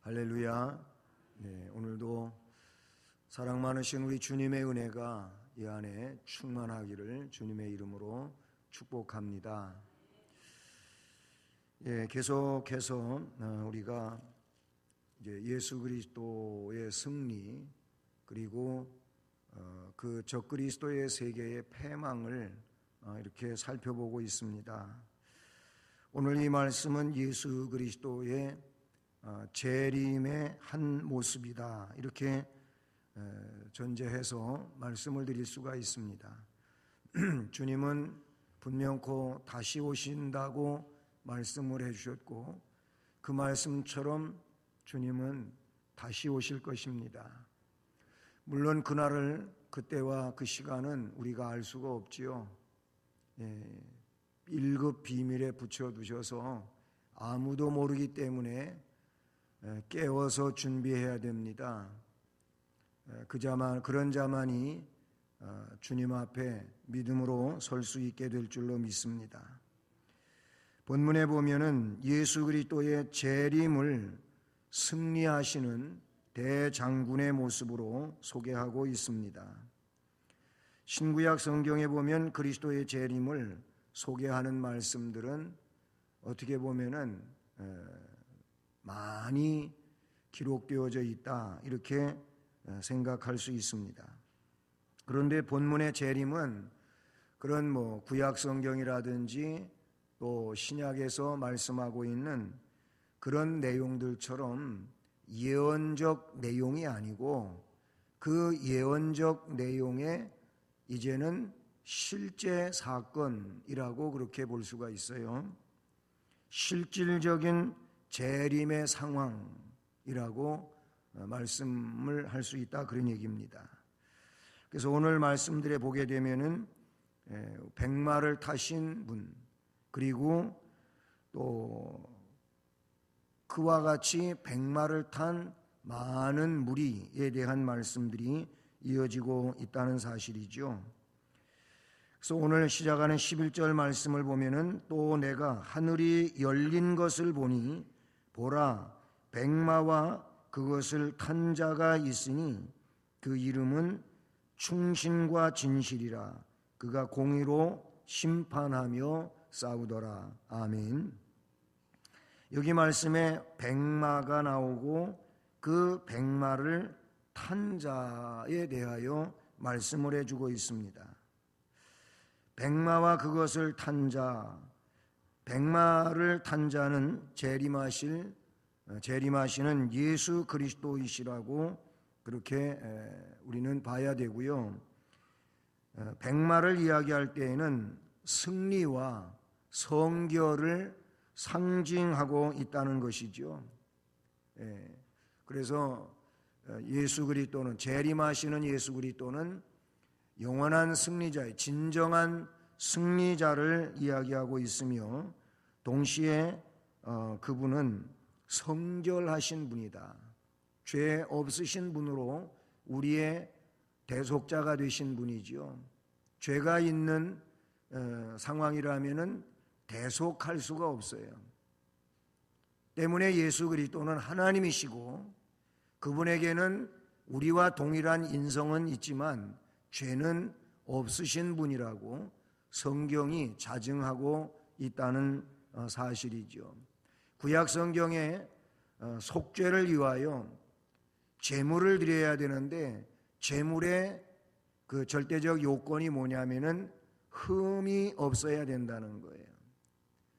할렐루야. 네, 오늘도 사랑 많으신 우리 주님의 은혜가 이 안에 충만하기를 주님의 이름으로 축복합니다. 계속해서 우리가 이제 예수 그리스도의 승리 그리고 그 적그리스도의 세계의 패망을 이렇게 살펴보고 있습니다. 오늘 이 말씀은 예수 그리스도의 재림의 한 모습이다, 이렇게 전제해서 말씀을 드릴 수가 있습니다. 주님은 분명코 다시 오신다고 말씀을 해주셨고, 그 말씀처럼 주님은 다시 오실 것입니다. 물론 그날을, 그때와 그 시간은 우리가 알 수가 없지요. 1급 비밀에 붙여두셔서 아무도 모르기 때문에 깨워서 준비해야 됩니다. 그런 자만이 주님 앞에 믿음으로 설 수 있게 될 줄로 믿습니다. 본문에 보면은 예수 그리스도의 재림을 승리하시는 대장군의 모습으로 소개하고 있습니다. 신구약 성경에 보면 그리스도의 재림을 소개하는 말씀들은 어떻게 보면은 많이 기록되어져 있다, 이렇게 생각할 수 있습니다. 그런데 본문의 재림은 그런 구약 성경이라든지 또 신약에서 말씀하고 있는 그런 내용들처럼 예언적 내용이 아니고, 그 예언적 내용의 이제는 실제 사건이라고 그렇게 볼 수가 있어요. 실질적인 재림의 상황이라고 말씀을 할 수 있다, 그런 얘기입니다. 그래서 오늘 말씀들에 보게 되면은 백마를 타신 분, 그리고 또 그와 같이 백마를 탄 많은 무리에 대한 말씀들이 이어지고 있다는 사실이죠. 그래서 오늘 시작하는 11절 말씀을 보면은, 또 내가 하늘이 열린 것을 보니 보라, 백마와 그것을 탄 자가 있으니 그 이름은 충신과 진실이라. 그가 공의로 심판하며 싸우더라. 아멘. 여기 말씀에 백마가 나오고 그 백마를 탄 자에 대하여 말씀을 해주고 있습니다. 백마와 그것을 탄 자, 백마를 탄 자는 재림하시는 예수 그리스도이시라고 그렇게 우리는 봐야 되고요. 백마를 이야기할 때에는 승리와 성결을 상징하고 있다는 것이죠. 그래서 예수 그리스도는, 재림하시는 예수 그리스도는 영원한 승리자의 진정한 승리자를 이야기하고 있으며, 동시에 그분은 성결하신 분이다, 죄 없으신 분으로 우리의 대속자가 되신 분이지요. 죄가 있는 상황이라면은 대속할 수가 없어요. 때문에 예수 그리스도는 하나님이시고, 그분에게는 우리와 동일한 인성은 있지만 죄는 없으신 분이라고 성경이 자증하고 있다는 사실이죠. 구약 성경에 속죄를 위하여 제물을 드려야 되는데, 제물의 그 절대적 요건이 뭐냐면은 흠이 없어야 된다는 거예요.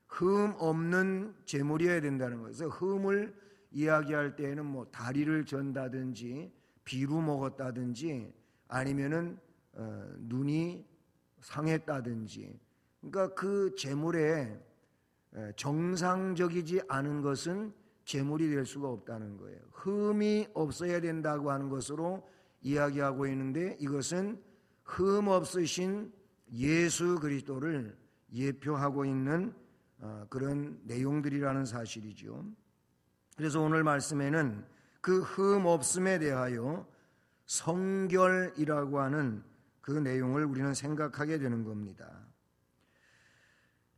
흠 없는 제물이어야 된다는 거예요. 그래서 흠을 이야기할 때에는 다리를 전다든지 비루 먹었다든지 아니면은 눈이 상했다든지, 그러니까 그 제물에 정상적이지 않은 것은 제물이 될 수가 없다는 거예요. 흠이 없어야 된다고 하는 것으로 이야기하고 있는데, 이것은 흠 없으신 예수 그리스도를 예표하고 있는 그런 내용들이라는 사실이죠. 그래서 오늘 말씀에는 그 흠 없음에 대하여 성결이라고 하는 그 내용을 우리는 생각하게 되는 겁니다.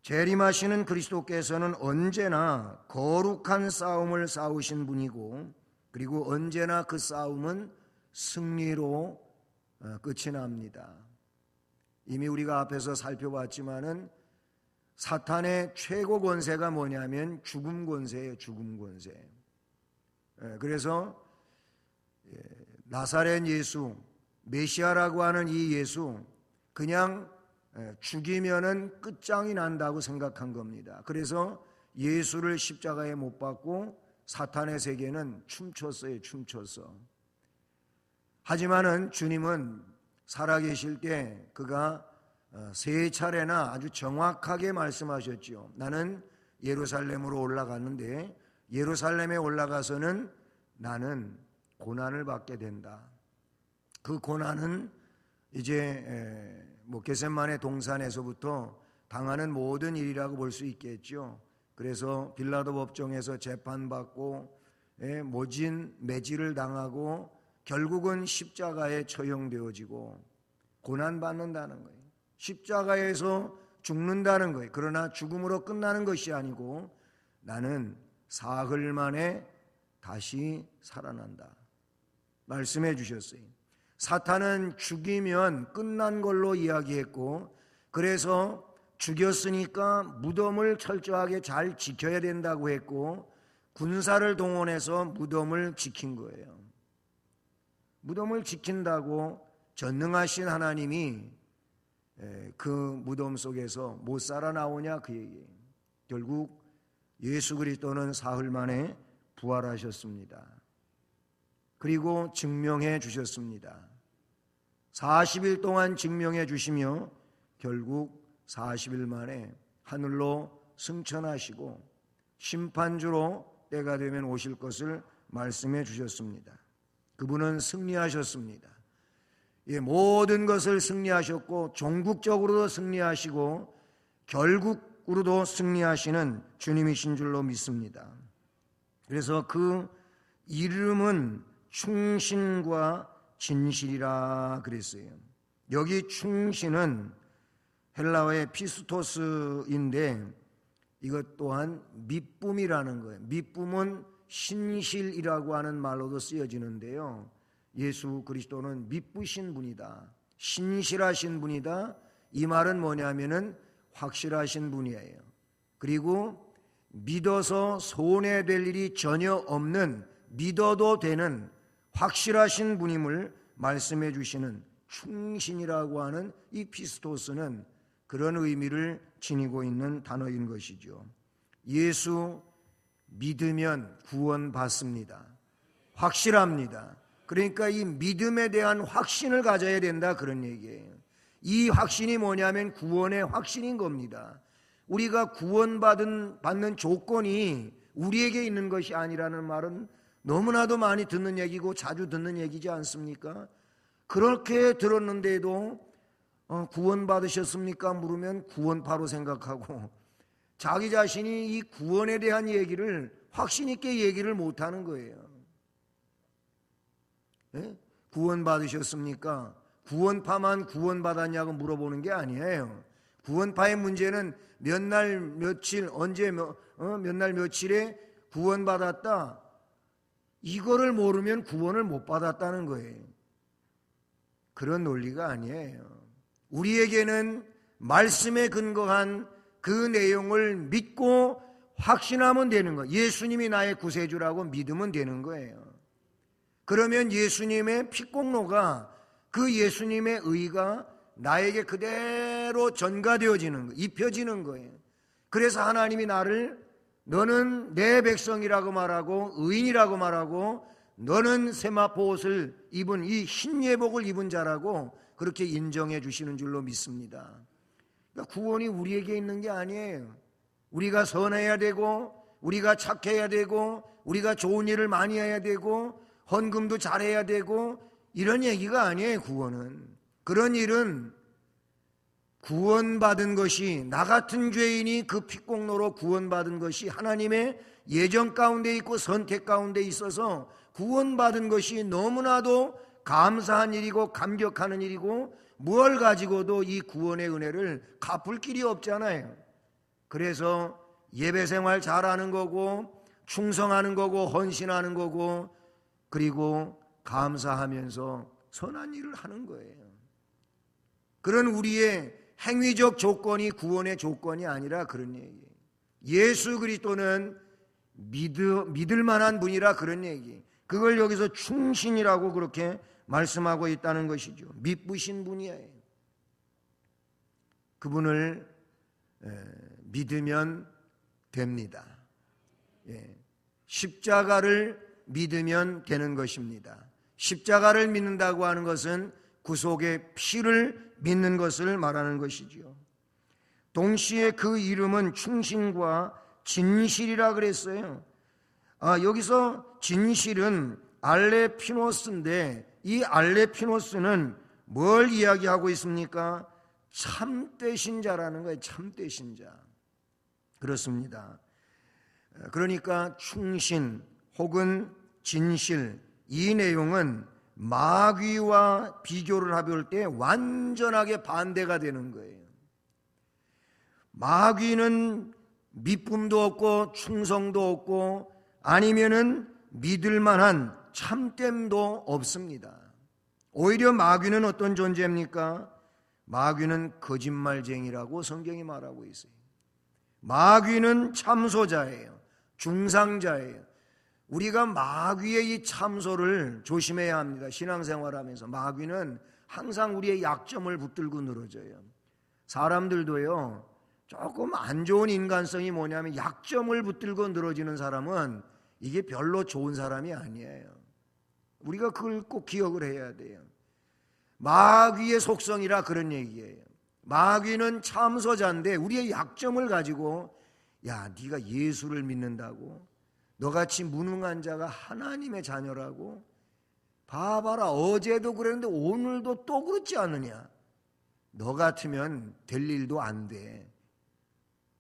재림하시는 그리스도께서는 언제나 거룩한 싸움을 싸우신 분이고, 그리고 언제나 그 싸움은 승리로 끝이 납니다. 이미 우리가 앞에서 살펴봤지만은 사탄의 최고 권세가 뭐냐면 죽음 권세예요. 죽음 권세. 그래서 나사렛 예수, 메시아라고 하는 이 예수, 그냥 죽이면은 끝장이 난다고 생각한 겁니다. 그래서 예수를 십자가에 못 박고 사탄의 세계는 춤췄어요. 춤췄어. 하지만은 주님은 살아계실 때 그가 세 차례나 아주 정확하게 말씀하셨지요. 나는 예루살렘으로 올라갔는데 예루살렘에 올라가서는 나는 고난을 받게 된다. 그 고난은 이제 겟세마네 동산에서부터 당하는 모든 일이라고 볼 수 있겠죠. 그래서 빌라도 법정에서 재판받고 모진 매질을 당하고 결국은 십자가에 처형되어지고 고난받는다는 거예요. 십자가에서 죽는다는 거예요. 그러나 죽음으로 끝나는 것이 아니고 나는 사흘 만에 다시 살아난다 말씀해 주셨어요. 사탄은 죽이면 끝난 걸로 이야기했고, 그래서 죽였으니까 무덤을 철저하게 잘 지켜야 된다고 했고, 군사를 동원해서 무덤을 지킨 거예요. 무덤을 지킨다고 전능하신 하나님이 그 무덤 속에서 못 살아나오냐 그 얘기예요. 결국 예수 그리스도는 사흘 만에 부활하셨습니다. 그리고 증명해 주셨습니다. 40일 동안 증명해 주시며 결국 40일 만에 하늘로 승천하시고 심판주로 때가 되면 오실 것을 말씀해 주셨습니다. 그분은 승리하셨습니다. 모든 것을 승리하셨고 종국적으로도 승리하시고 결국으로도 승리하시는 주님이신 줄로 믿습니다. 그래서 그 이름은 충신과 진실이라 그랬어요. 여기 충신은 헬라어의 피스토스인데 이것 또한 미쁨이라는 거예요. 미쁨은 신실이라고 하는 말로도 쓰여지는데요. 예수 그리스도는 미쁘신 분이다, 신실하신 분이다. 이 말은 뭐냐면은 확실하신 분이에요. 그리고 믿어서 손해될 일이 전혀 없는, 믿어도 되는 확실하신 분임을 말씀해 주시는 충신이라고 하는 이 피스토스는 그런 의미를 지니고 있는 단어인 것이죠. 예수 믿으면 구원받습니다. 확실합니다. 그러니까 이 믿음에 대한 확신을 가져야 된다 그런 얘기예요. 이 확신이 뭐냐면 구원의 확신인 겁니다. 우리가 구원받는 조건이 우리에게 있는 것이 아니라는 말은 너무나도 많이 듣는 얘기고 자주 듣는 얘기지 않습니까? 그렇게 들었는데도 구원받으셨습니까? 물으면 구원파로 생각하고 자기 자신이 이 구원에 대한 얘기를 확신 있게 얘기를 못하는 거예요. 네? 구원받으셨습니까? 구원파만 구원받았냐고 물어보는 게 아니에요. 구원파의 문제는 몇 날 며칠 언제 몇 날 며칠에 구원받았다, 이거를 모르면 구원을 못 받았다는 거예요. 그런 논리가 아니에요. 우리에게는 말씀에 근거한 그 내용을 믿고 확신하면 되는 거예요. 예수님이 나의 구세주라고 믿으면 되는 거예요. 그러면 예수님의 피공로가, 그 예수님의 의가 나에게 그대로 전가되어지는 거예요. 입혀지는 거예요. 그래서 하나님이 나를 너는 내 백성이라고 말하고 의인이라고 말하고 너는 세마포 옷을 입은 이 흰 예복을 입은 자라고 그렇게 인정해 주시는 줄로 믿습니다. 그러니까 구원이 우리에게 있는 게 아니에요. 우리가 선해야 되고 우리가 착해야 되고 우리가 좋은 일을 많이 해야 되고 헌금도 잘해야 되고 이런 얘기가 아니에요. 구원은 그런 일은 구원받은 것이, 나 같은 죄인이 그 피공로로 구원받은 것이 하나님의 예정 가운데 있고 선택 가운데 있어서 구원받은 것이 너무나도 감사한 일이고 감격하는 일이고 뭘 가지고도 이 구원의 은혜를 갚을 길이 없잖아요. 그래서 예배 생활 잘하는 거고 충성하는 거고 헌신하는 거고 그리고 감사하면서 선한 일을 하는 거예요. 그런 우리의 행위적 조건이 구원의 조건이 아니라 그런 얘기예요. 예수 그리스도는 믿을 만한 분이라 그런 얘기. 그걸 여기서 충신이라고 그렇게 말씀하고 있다는 것이죠. 믿으신 분이에요. 그분을 믿으면 됩니다. 십자가를 믿으면 되는 것입니다. 십자가를 믿는다고 하는 것은 구속의 피를 믿는 것을 말하는 것이지요. 동시에 그 이름은 충신과 진실이라 그랬어요. 여기서 진실은 알레피노스인데 이 알레피노스는 뭘 이야기하고 있습니까? 참되신 자라는 거예요. 참되신 자. 그렇습니다. 그러니까 충신 혹은 진실, 이 내용은 마귀와 비교를 해볼 때 완전하게 반대가 되는 거예요. 마귀는 믿음도 없고 충성도 없고 아니면은 믿을 만한 참됨도 없습니다. 오히려 마귀는 어떤 존재입니까? 마귀는 거짓말쟁이라고 성경이 말하고 있어요. 마귀는 참소자예요. 중상자예요. 우리가 마귀의 이 참소를 조심해야 합니다. 신앙생활하면서 마귀는 항상 우리의 약점을 붙들고 늘어져요. 사람들도요, 조금 안 좋은 인간성이 뭐냐면 약점을 붙들고 늘어지는 사람은 이게 별로 좋은 사람이 아니에요. 우리가 그걸 꼭 기억을 해야 돼요. 마귀의 속성이라 그런 얘기예요. 마귀는 참소자인데 우리의 약점을 가지고 야, 네가 예수를 믿는다고? 너같이 무능한 자가 하나님의 자녀라고? 봐봐라, 어제도 그랬는데 오늘도 또 그렇지 않느냐? 너 같으면 될 일도 안 돼.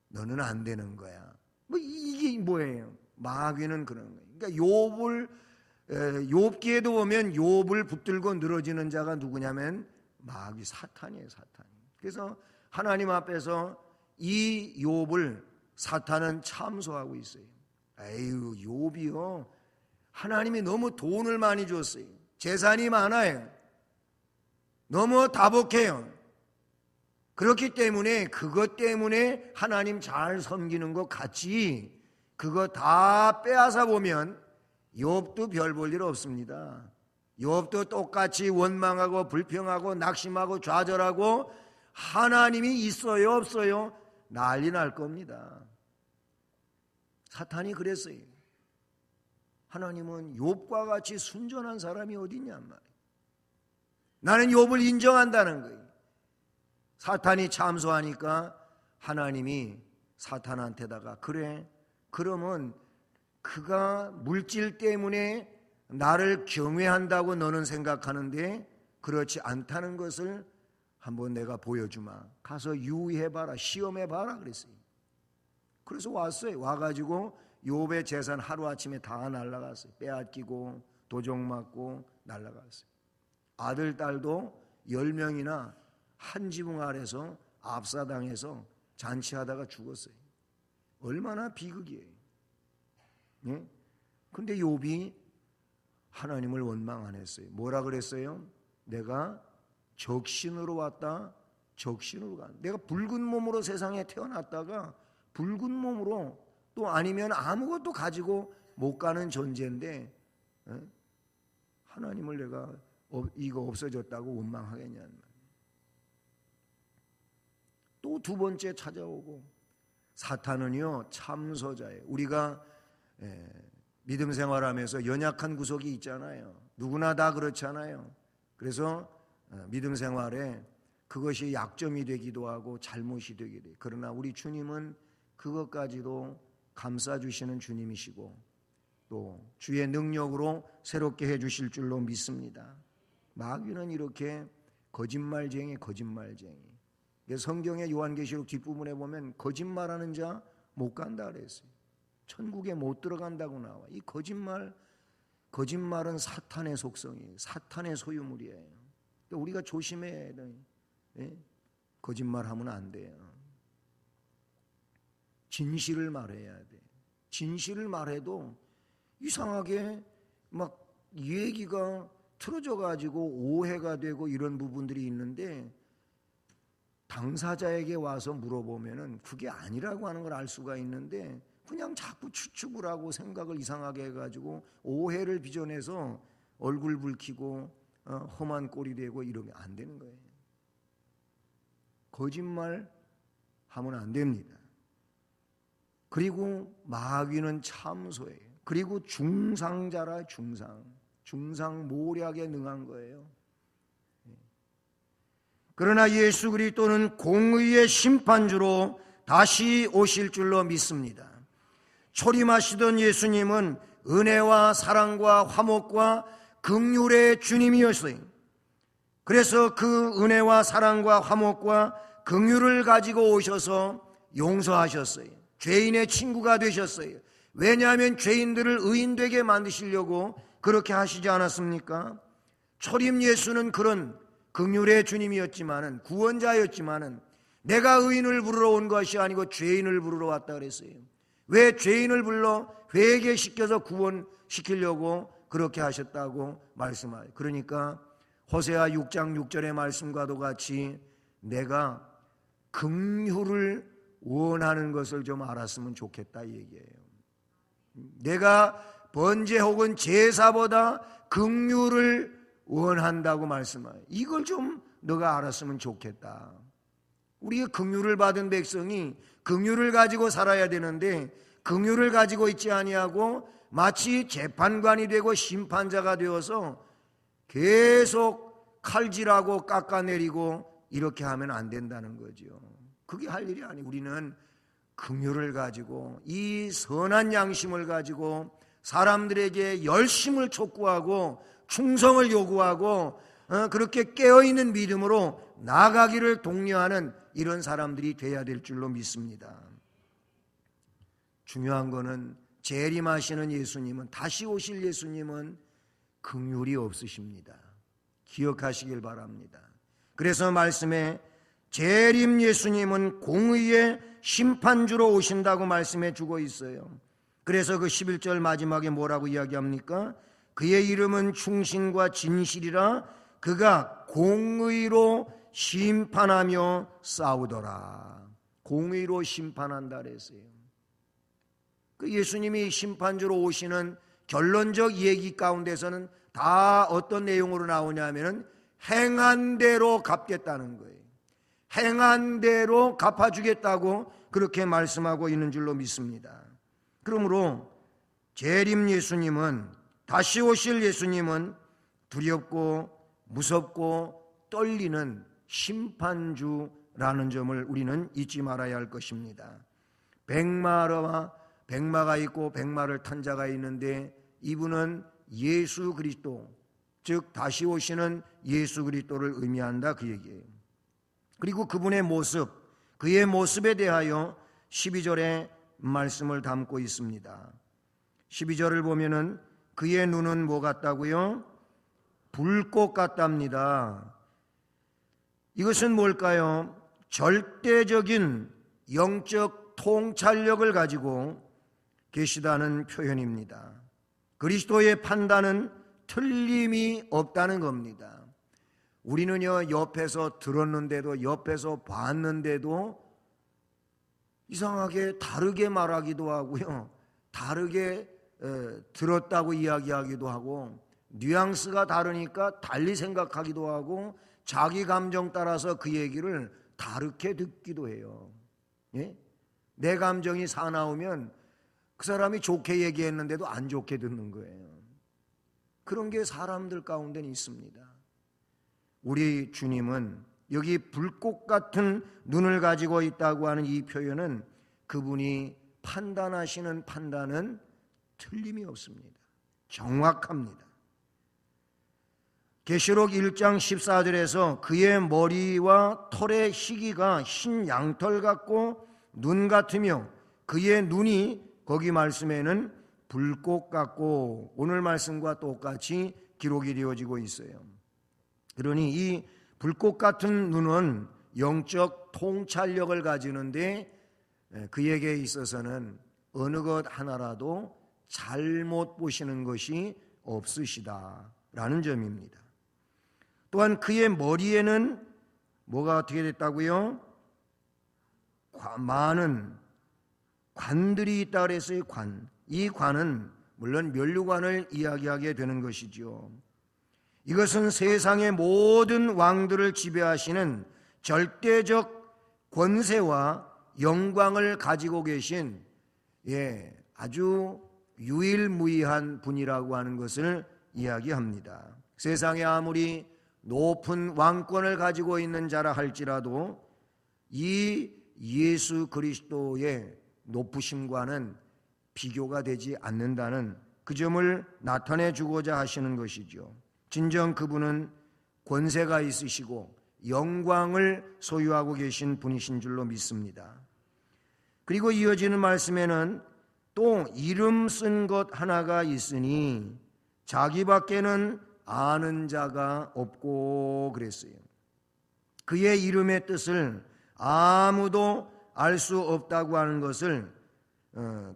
너는 안 되는 거야. 이게 뭐예요? 마귀는 그런 거예요. 그러니까 욥기에도 보면 욥을 붙들고 늘어지는 자가 누구냐면 마귀, 사탄이에요. 사탄. 그래서 하나님 앞에서 이 욥을 사탄은 참소하고 있어요. 에휴, 욥이요, 하나님이 너무 돈을 많이 줬어요. 재산이 많아요. 너무 다복해요. 그렇기 때문에 그것 때문에 하나님 잘 섬기는 것 같이 그거 다 빼앗아 보면 욥도 별 볼 일 없습니다. 욥도 똑같이 원망하고 불평하고 낙심하고 좌절하고 하나님이 있어요 없어요? 난리 날 겁니다. 사탄이 그랬어요. 하나님은 욥과 같이 순전한 사람이 어디 있냔 말이에요. 나는 욥을 인정한다는 거예요. 사탄이 참소하니까 하나님이 사탄한테다가 그래, 그러면 그가 물질 때문에 나를 경외한다고 너는 생각하는데 그렇지 않다는 것을 한번 내가 보여주마. 가서 유의해봐라, 시험해봐라 그랬어요. 그래서 왔어요. 와가지고 욥의 재산 하루아침에 다 날라갔어요. 빼앗기고 도적 맞고 날라갔어요. 아들, 딸도 10명이나 한 지붕 아래서 압사당해서 잔치하다가 죽었어요. 얼마나 비극이에요. 예? 근데 욥이 하나님을 원망 안 했어요. 뭐라 그랬어요? 내가 적신으로 왔다, 적신으로 가. 내가 붉은 몸으로 세상에 태어났다가 붉은 몸으로 또 아니면 아무것도 가지고 못 가는 존재인데 하나님을 내가 이거 없어졌다고 원망하겠냐는 말이에요. 또 두 번째 찾아오고 사탄은요 참소자예요. 우리가 믿음 생활하면서 연약한 구석이 있잖아요. 누구나 다 그렇잖아요. 그래서 믿음 생활에 그것이 약점이 되기도 하고 잘못이 되기도 해요. 그러나 우리 주님은 그것까지도 감싸주시는 주님이시고 또 주의 능력으로 새롭게 해주실 줄로 믿습니다. 마귀는 이렇게 거짓말쟁이. 성경의 요한계시록 뒷부분에 보면 거짓말하는 자 못 간다 그랬어요. 천국에 못 들어간다고 나와. 이 거짓말은 사탄의 속성이에요. 사탄의 소유물이에요. 그러니까 우리가 조심해야 돼요. 거짓말하면 안 돼요. 진실을 말해야 돼. 진실을 말해도 이상하게 막 얘기가 틀어져 가지고 오해가 되고 이런 부분들이 있는데, 당사자에게 와서 물어보면은 그게 아니라고 하는 걸 알 수가 있는데, 그냥 자꾸 추측을 하고 생각을 이상하게 해가지고 오해를 빚어내서 얼굴 붉히고 험한 꼴이 되고 이러면 안 되는 거예요. 거짓말 하면 안 됩니다. 그리고 마귀는 참소예요. 그리고 중상자라, 중상모략에 능한 거예요. 그러나 예수 그리스도는 공의의 심판주로 다시 오실 줄로 믿습니다. 초림하시던 예수님은 은혜와 사랑과 화목과 긍휼의 주님이었어요. 그래서 그 은혜와 사랑과 화목과 긍휼을 가지고 오셔서 용서하셨어요. 죄인의 친구가 되셨어요. 왜냐하면 죄인들을 의인되게 만드시려고 그렇게 하시지 않았습니까? 초림 예수는 그런 긍휼의 주님이었지만은, 구원자였지만은, 내가 의인을 부르러 온 것이 아니고 죄인을 부르러 왔다 그랬어요. 왜 죄인을 불러 회개시켜서 구원시키려고 그렇게 하셨다고 말씀하요. 그러니까 호세아 6장 6절의 말씀과도 같이 내가 긍휼을 원하는 것을 좀 알았으면 좋겠다 이 얘기예요. 내가 번제 혹은 제사보다 긍휼을 원한다고 말씀해요. 이걸 좀 너가 알았으면 좋겠다. 우리가 긍휼을 받은 백성이 긍휼을 가지고 살아야 되는데, 긍휼을 가지고 있지 아니하고 마치 재판관이 되고 심판자가 되어서 계속 칼질하고 깎아내리고 이렇게 하면 안 된다는 거죠. 그게 할 일이 아니고, 우리는 긍휼을 가지고 이 선한 양심을 가지고 사람들에게 열심을 촉구하고 충성을 요구하고 그렇게 깨어있는 믿음으로 나아가기를 독려하는 이런 사람들이 돼야 될 줄로 믿습니다. 중요한 거는 재림하시는 예수님은, 다시 오실 예수님은 긍휼이 없으십니다. 기억하시길 바랍니다. 그래서 말씀에 재림 예수님은 공의의 심판주로 오신다고 말씀해 주고 있어요. 그래서 그 11절 마지막에 뭐라고 이야기합니까? 그의 이름은 충신과 진실이라 그가 공의로 심판하며 싸우더라. 공의로 심판한다 그랬어요. 그 예수님이 심판주로 오시는 결론적 얘기 가운데서는 다 어떤 내용으로 나오냐면은 행한 대로 갚겠다는 거예요. 행한 대로 갚아주겠다고 그렇게 말씀하고 있는 줄로 믿습니다. 그러므로 재림 예수님은, 다시 오실 예수님은 두렵고 무섭고 떨리는 심판주라는 점을 우리는 잊지 말아야 할 것입니다. 백마가 있고 백마를 탄 자가 있는데, 이분은 예수 그리스도, 즉 다시 오시는 예수 그리스도를 의미한다 그 얘기예요. 그리고 그분의 모습, 그의 모습에 대하여 12절에 말씀을 담고 있습니다. 12절을 보면은 그의 눈은 뭐 같다고요? 불꽃 같답니다. 이것은 뭘까요? 절대적인 영적 통찰력을 가지고 계시다는 표현입니다. 그리스도의 판단은 틀림이 없다는 겁니다. 우리는요, 옆에서 들었는데도, 옆에서 봤는데도 이상하게 다르게 말하기도 하고요, 다르게 들었다고 이야기하기도 하고, 뉘앙스가 다르니까 달리 생각하기도 하고, 자기 감정 따라서 그 얘기를 다르게 듣기도 해요. 예? 내 감정이 사나우면 그 사람이 좋게 얘기했는데도 안 좋게 듣는 거예요. 그런 게 사람들 가운데는 있습니다. 우리 주님은 여기 불꽃 같은 눈을 가지고 있다고 하는 이 표현은, 그분이 판단하시는 판단은 틀림이 없습니다. 정확합니다. 계시록 1장 14절에서 그의 머리와 털의 희기가 흰 양털 같고 눈 같으며 그의 눈이, 거기 말씀에는 불꽃 같고, 오늘 말씀과 똑같이 기록이 되어지고 있어요. 그러니 이 불꽃 같은 눈은 영적 통찰력을 가지는데 그에게 있어서는 어느 것 하나라도 잘못 보시는 것이 없으시다라는 점입니다. 또한 그의 머리에는 뭐가 어떻게 됐다고요? 많은 관들이 있다 그랬어요. 이 관은 물론 면류관을 이야기하게 되는 것이죠. 이것은 세상의 모든 왕들을 지배하시는 절대적 권세와 영광을 가지고 계신 아주 유일무이한 분이라고 하는 것을 이야기합니다. 세상에 아무리 높은 왕권을 가지고 있는 자라 할지라도 이 예수 그리스도의 높으심과는 비교가 되지 않는다는 그 점을 나타내 주고자 하시는 것이죠. 진정 그분은 권세가 있으시고 영광을 소유하고 계신 분이신 줄로 믿습니다. 그리고 이어지는 말씀에는 또 이름 쓴 것 하나가 있으니 자기밖에는 아는 자가 없고 그랬어요. 그의 이름의 뜻을 아무도 알 수 없다고 하는 것을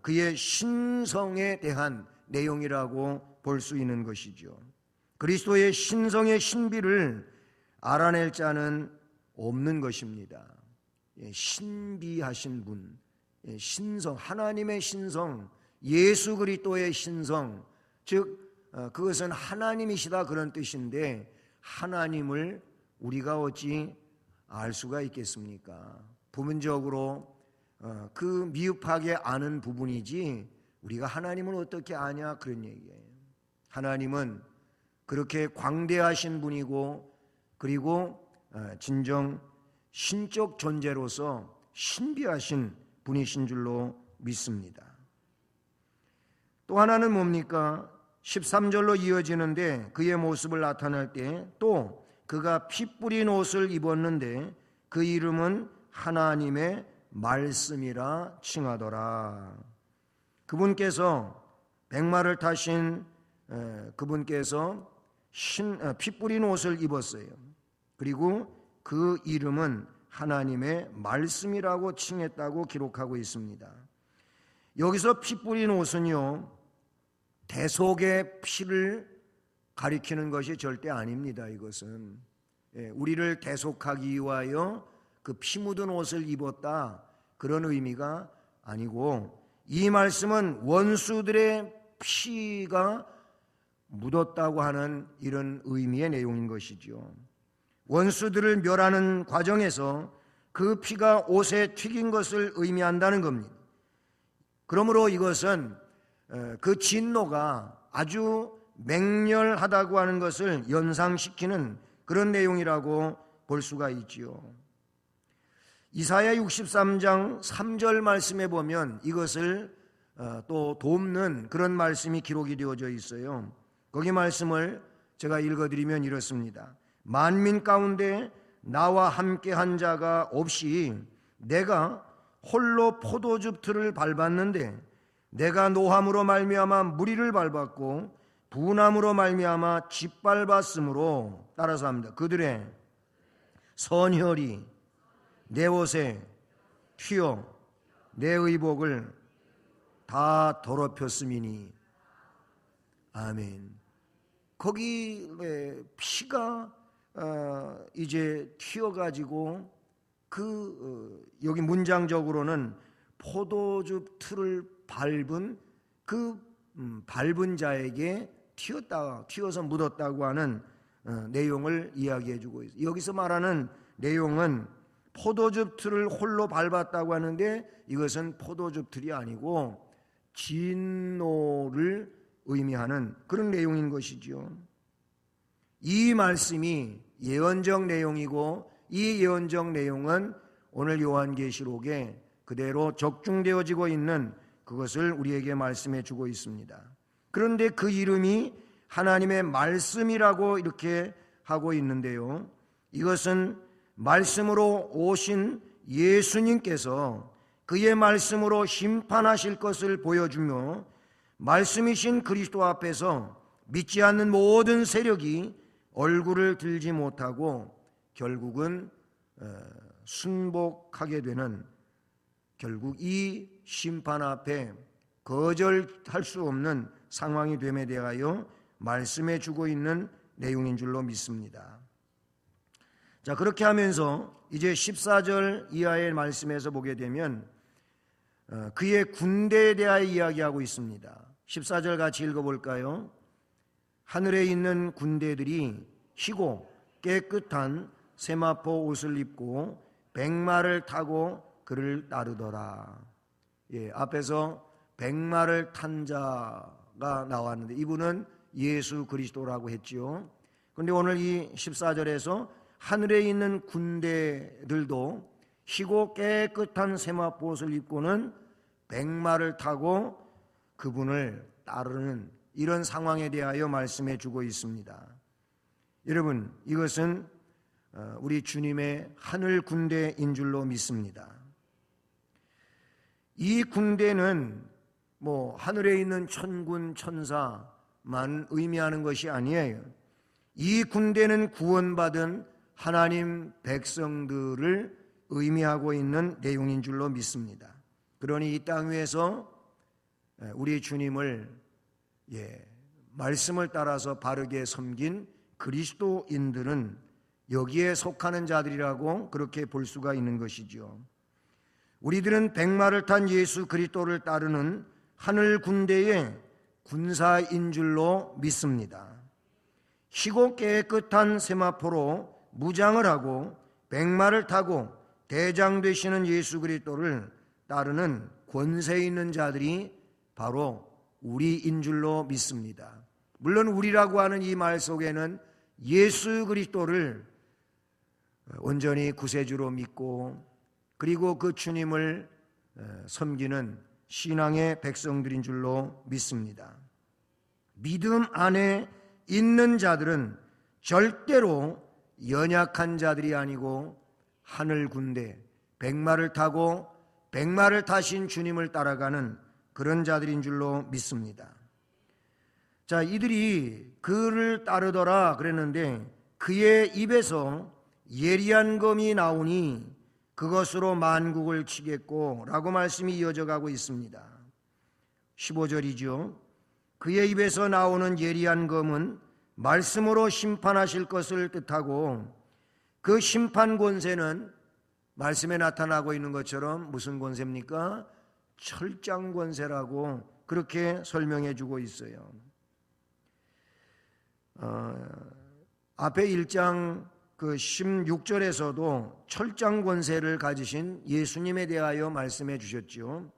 그의 신성에 대한 내용이라고 볼 수 있는 것이죠. 그리스도의 신성의 신비를 알아낼 자는 없는 것입니다. 신비하신 분, 신성, 하나님의 신성, 예수 그리스도의 신성, 즉 그것은 하나님이시다 그런 뜻인데 하나님을 우리가 어찌 알 수가 있겠습니까? 부분적으로 그 미흡하게 아는 부분이지 우리가 하나님을 어떻게 아냐 그런 얘기예요. 하나님은 그렇게 광대하신 분이고 그리고 진정 신적 존재로서 신비하신 분이신 줄로 믿습니다. 또 하나는 뭡니까? 13절로 이어지는데 그의 모습을 나타낼 때 또 그가 피 뿌린 옷을 입었는데 그 이름은 하나님의 말씀이라 칭하더라. 그분께서 백마를 타신 그분께서 피 뿌린 옷을 입었어요. 그리고 그 이름은 하나님의 말씀이라고 칭했다고 기록하고 있습니다. 여기서 피 뿌린 옷은요, 대속의 피를 가리키는 것이 절대 아닙니다. 이것은 우리를 대속하기 위하여 그 피 묻은 옷을 입었다 그런 의미가 아니고 이 말씀은 원수들의 피가 묻었다고 하는 이런 의미의 내용인 것이죠. 원수들을 멸하는 과정에서 그 피가 옷에 튀긴 것을 의미한다는 겁니다. 그러므로 이것은 그 진노가 아주 맹렬하다고 하는 것을 연상시키는 그런 내용이라고 볼 수가 있지요. 이사야 63장 3절 말씀에 보면 이것을 또 돕는 그런 말씀이 기록이 되어져 있어요. 거기 말씀을 제가 읽어드리면 이렇습니다. 만민 가운데 나와 함께 한 자가 없이 내가 홀로 포도즙 틀을 밟았는데 내가 노함으로 말미암아 무리를 밟았고 분함으로 말미암아 짓밟았으므로 따라서 합니다. 그들의 선혈이 내 옷에 튀어 내 의복을 다 더럽혔음이니. 아멘. 거기 피가 이제 튀어가지고 여기 문장적으로는 포도즙 틀을 밟은 그 밟은 자에게 튀어서 묻었다고 하는 내용을 이야기해주고 있어요. 여기서 말하는 내용은 포도즙 틀을 홀로 밟았다고 하는데 이것은 포도즙 틀이 아니고 진노를 의미하는 그런 내용인 것이죠. 이 말씀이 예언적 내용이고 이 예언적 내용은 오늘 요한계시록에 그대로 적중되어지고 있는 그것을 우리에게 말씀해 주고 있습니다. 그런데 그 이름이 하나님의 말씀이라고 이렇게 하고 있는데요, 이것은 말씀으로 오신 예수님께서 그의 말씀으로 심판하실 것을 보여주며 말씀이신 그리스도 앞에서 믿지 않는 모든 세력이 얼굴을 들지 못하고 결국은 순복하게 되는 결국 이 심판 앞에 거절할 수 없는 상황이 됨에 대하여 말씀해 주고 있는 내용인 줄로 믿습니다. 자, 그렇게 하면서 이제 14절 이하의 말씀에서 보게 되면 그의 군대에 대하여 이야기하고 있습니다. 14절 같이 읽어볼까요? 하늘에 있는 군대들이 희고 깨끗한 세마포 옷을 입고 백마를 타고 그를 따르더라. 앞에서 백마를 탄 자가 나왔는데 이분은 예수 그리스도라고 했지요. 그런데 오늘 이 14절에서 하늘에 있는 군대들도 희고 깨끗한 세마포 옷을 입고는 백마를 타고 그분을 따르는 이런 상황에 대하여 말씀해 주고 있습니다. 여러분, 이것은 우리 주님의 하늘 군대인 줄로 믿습니다. 이 군대는 하늘에 있는 천군 천사만 의미하는 것이 아니에요. 이 군대는 구원받은 하나님 백성들을 의미하고 있는 내용인 줄로 믿습니다. 그러니 이 땅 위에서 우리 주님을 말씀을 따라서 바르게 섬긴 그리스도인들은 여기에 속하는 자들이라고 그렇게 볼 수가 있는 것이죠. 우리들은 백마를 탄 예수 그리스도를 따르는 하늘 군대의 군사인 줄로 믿습니다. 희고 깨끗한 세마포로 무장을 하고 백마를 타고 대장 되시는 예수 그리스도를 따르는 권세 있는 자들이 바로 우리인 줄로 믿습니다. 물론 우리라고 하는 이 말 속에는 예수 그리스도를 온전히 구세주로 믿고 그리고 그 주님을 섬기는 신앙의 백성들인 줄로 믿습니다. 믿음 안에 있는 자들은 절대로 연약한 자들이 아니고 하늘 군대, 백마를 타고 백마를 타신 주님을 따라가는 그런 자들인 줄로 믿습니다. 자, 이들이 그를 따르더라 그랬는데 그의 입에서 예리한 검이 나오니 그것으로 만국을 치겠고 라고 말씀이 이어져 가고 있습니다. 15절이죠. 그의 입에서 나오는 예리한 검은 말씀으로 심판하실 것을 뜻하고 그 심판 권세는 말씀에 나타나고 있는 것처럼 무슨 권세입니까? 철장 권세라고 그렇게 설명해 주고 있어요. 앞에 1장 16절에서도 철장 권세를 가지신 예수님에 대하여 말씀해 주셨죠.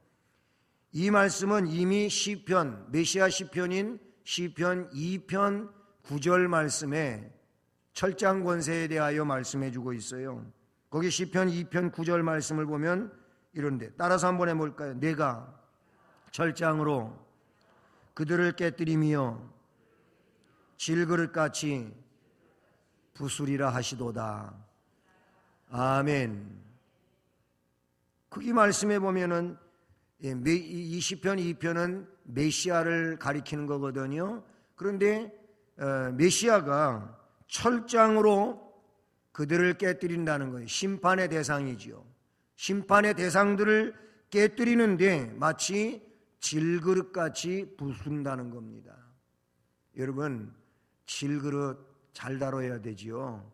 이 말씀은 이미 시편, 메시아 시편인 시편 2편 9절 말씀에 철장 권세에 대하여 말씀해 주고 있어요. 거기 시편 2편 9절 말씀을 보면 이런데 따라서 한번 해볼까요? 내가 철장으로 그들을 깨뜨리며 질그릇같이 부수리라 하시도다. 아멘. 거기 말씀해 보면은 이 시편 2편은 메시아를 가리키는 거거든요. 그런데 메시아가 철장으로 그들을 깨뜨린다는 거예요. 심판의 대상이지요. 심판의 대상들을 깨뜨리는데 마치 질그릇같이 부순다는 겁니다. 여러분, 질그릇 잘 다뤄야 되지요.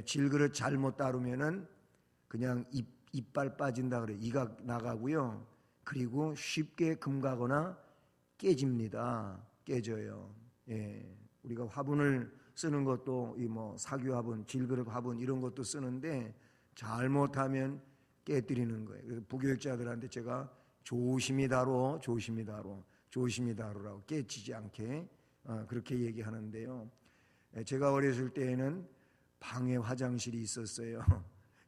질그릇 잘못 다루면은 그냥 이빨 빠진다 그래요. 이가 나가고요. 그리고 쉽게 금가거나 깨집니다. 깨져요. 우리가 화분을 쓰는 것도 사규 화분, 질그릇 화분 이런 것도 쓰는데 잘못하면 깨뜨리는 거예요. 그래서 부교육자들한테 제가 조심히 다뤄, 조심히 다루라고 깨지지 않게 그렇게 얘기하는데요. 제가 어렸을 때에는 방에 화장실이 있었어요.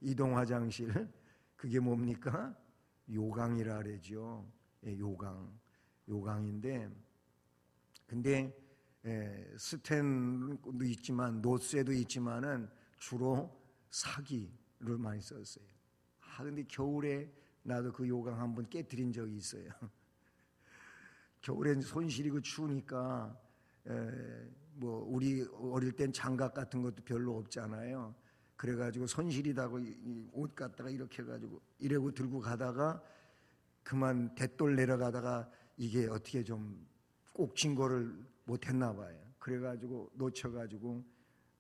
이동 화장실. 그게 뭡니까? 요강이라 그러죠. 요강인데 근데 스텐도 있지만 노쇠도 있지만은 주로 사기를 많이 썼어요. 근데 겨울에 나도 그 요강 한번 깨뜨린 적이 있어요. 겨울엔 손 시리고 추우니까 우리 어릴 땐 장갑 같은 것도 별로 없잖아요. 그래가지고 손실이다고 이 옷 갖다가 이렇게 해가지고 이러고 들고 가다가 그만 대돌 내려가다가 이게 어떻게 좀 꼭진 거를 못했나 봐요. 그래가지고 놓쳐가지고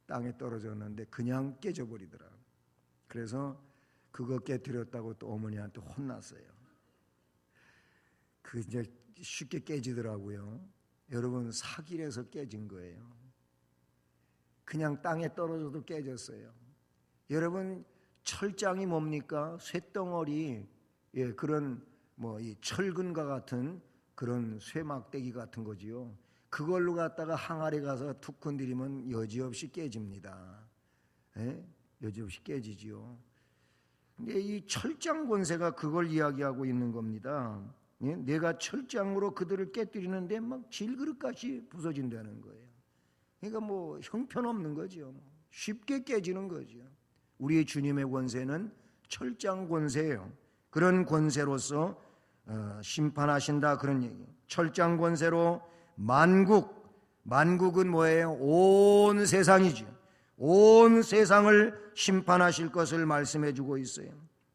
땅에 떨어졌는데 그냥 깨져버리더라. 그래서 그거 깨뜨렸다고 또 어머니한테 혼났어요. 그 이제 쉽게 깨지더라고요. 여러분, 사길에서 깨진 거예요. 그냥 땅에 떨어져도 깨졌어요. 여러분, 철장이 뭡니까? 쇳덩어리, 그런 이 철근과 같은 그런 쇠막대기 같은 거지요. 그걸로 갖다가 항아리 가서 툭 건드리면 여지없이 깨집니다. 여지없이 깨지지요. 근데 이 철장 권세가 그걸 이야기하고 있는 겁니다. 내가 철장으로 그들을 깨뜨리는데 막 질그릇같이 부서진다는 거예요. 그러니까 형편없는 거죠. 쉽게 깨지는 거죠. 우리 주님의 권세는 철장 권세예요. 그런 권세로서 심판하신다, 그런 얘기. 철장 권세로 만국은 뭐예요? 온 세상이죠. 온 세상을 심판하실 것을 말씀해 주고 있어요.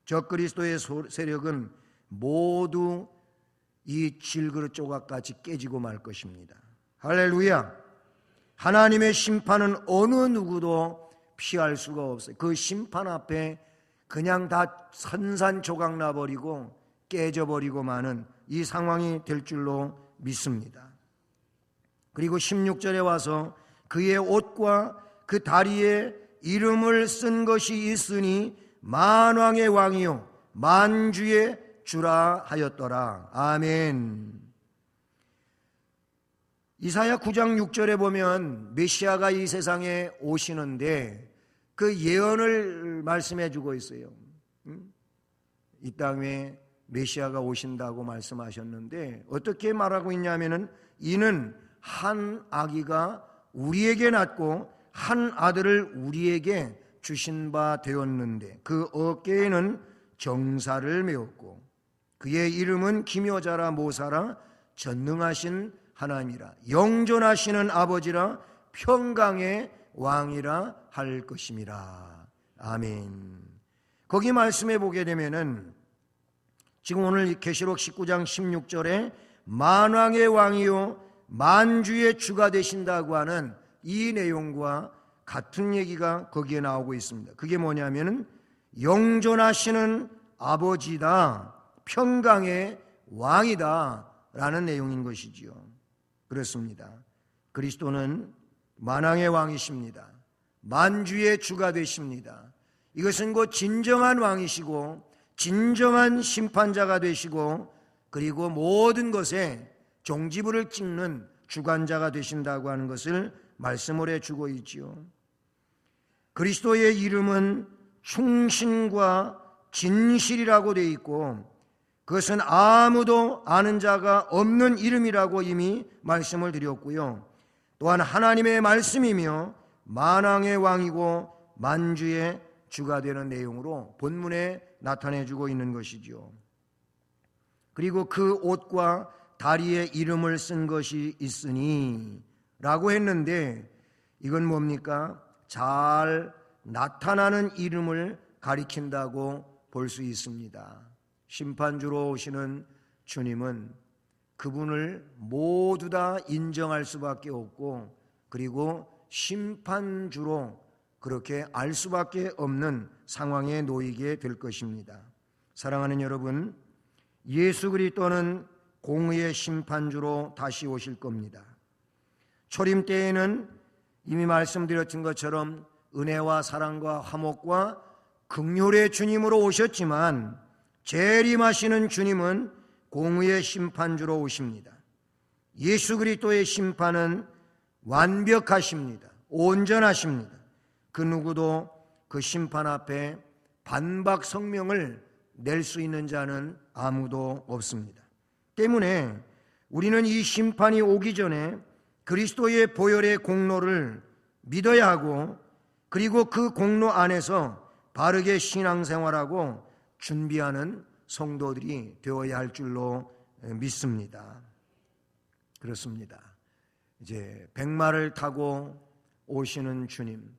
적그리스도의 세력은 모두 이 질그릇 조각같이 깨지고 말 것입니다. 할렐루야. 하나님의 심판은 어느 누구도 피할 수가 없어요. 그 심판 앞에 그냥 다 산산조각 나버리고 깨져버리고 마는 이 상황이 될 줄로 믿습니다. 그리고 16절에 와서 그의 옷과 그 다리에 이름을 쓴 것이 있으니 만왕의 왕이요 만주의 주라 하였더라. 아멘. 이사야 9장 6절에 보면 메시아가 이 세상에 오시는데 그 예언을 말씀해 주고 있어요. 이 땅에 메시아가 오신다고 말씀하셨는데 어떻게 말하고 있냐면은 이는 한 아기가 우리에게 낳고 한 아들을 우리에게 주신 바 되었는데 그 어깨에는 정사를 메었고 그의 이름은 기묘자라 모사라 전능하신 하나님이라 영존하시는 아버지라 평강의 왕이라 할 것임이라. 아멘. 거기 말씀해 보게 되면은 지금 오늘 계시록 19장 16절에 만왕의 왕이요 만주의 주가 되신다고 하는 이 내용과 같은 얘기가 거기에 나오고 있습니다. 그게 뭐냐면은 영존하시는 아버지다, 평강의 왕이다 라는 내용인 것이지요. 그렇습니다. 그리스도는 만왕의 왕이십니다. 만주의 주가 되십니다. 이것은 곧 진정한 왕이시고 진정한 심판자가 되시고 그리고 모든 것에 종지부를 찍는 주관자가 되신다고 하는 것을 말씀을 해주고 있지요. 그리스도의 이름은 충신과 진실이라고 되어 있고 그것은 아무도 아는 자가 없는 이름이라고 이미 말씀을 드렸고요. 또한 하나님의 말씀이며 만왕의 왕이고 만주의 주가 되는 내용으로 본문에 나타내주고 있는 것이죠. 그리고 그 옷과 다리에 이름을 쓴 것이 있으니 라고 했는데 이건 뭡니까? 잘 나타나는 이름을 가리킨다고 볼 수 있습니다. 심판주로 오시는 주님은 그분을 모두 다 인정할 수밖에 없고 그리고 심판주로 그렇게 알 수밖에 없는 상황에 놓이게 될 것입니다. 사랑하는 여러분, 예수 그리스도는 공의의 심판주로 다시 오실 겁니다. 초림 때에는 이미 말씀드렸던 것처럼 은혜와 사랑과 화목과 긍휼의 주님으로 오셨지만 재림하시는 주님은 공의의 심판주로 오십니다. 예수 그리스도의 심판은 완벽하십니다. 온전하십니다. 그 누구도 그 심판 앞에 반박 성명을 낼 수 있는 자는 아무도 없습니다. 때문에 우리는 이 심판이 오기 전에 그리스도의 보혈의 공로를 믿어야 하고 그리고 그 공로 안에서 바르게 신앙생활하고 준비하는 성도들이 되어야 할 줄로 믿습니다. 그렇습니다. 이제 백마를 타고 오시는 주님,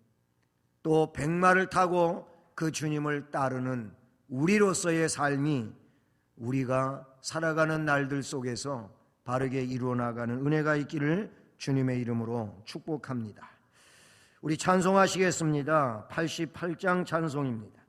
또 백마를 타고 그 주님을 따르는 우리로서의 삶이 우리가 살아가는 날들 속에서 바르게 이루어 나가는 은혜가 있기를 주님의 이름으로 축복합니다. 우리 찬송하시겠습니다. 88장 찬송입니다.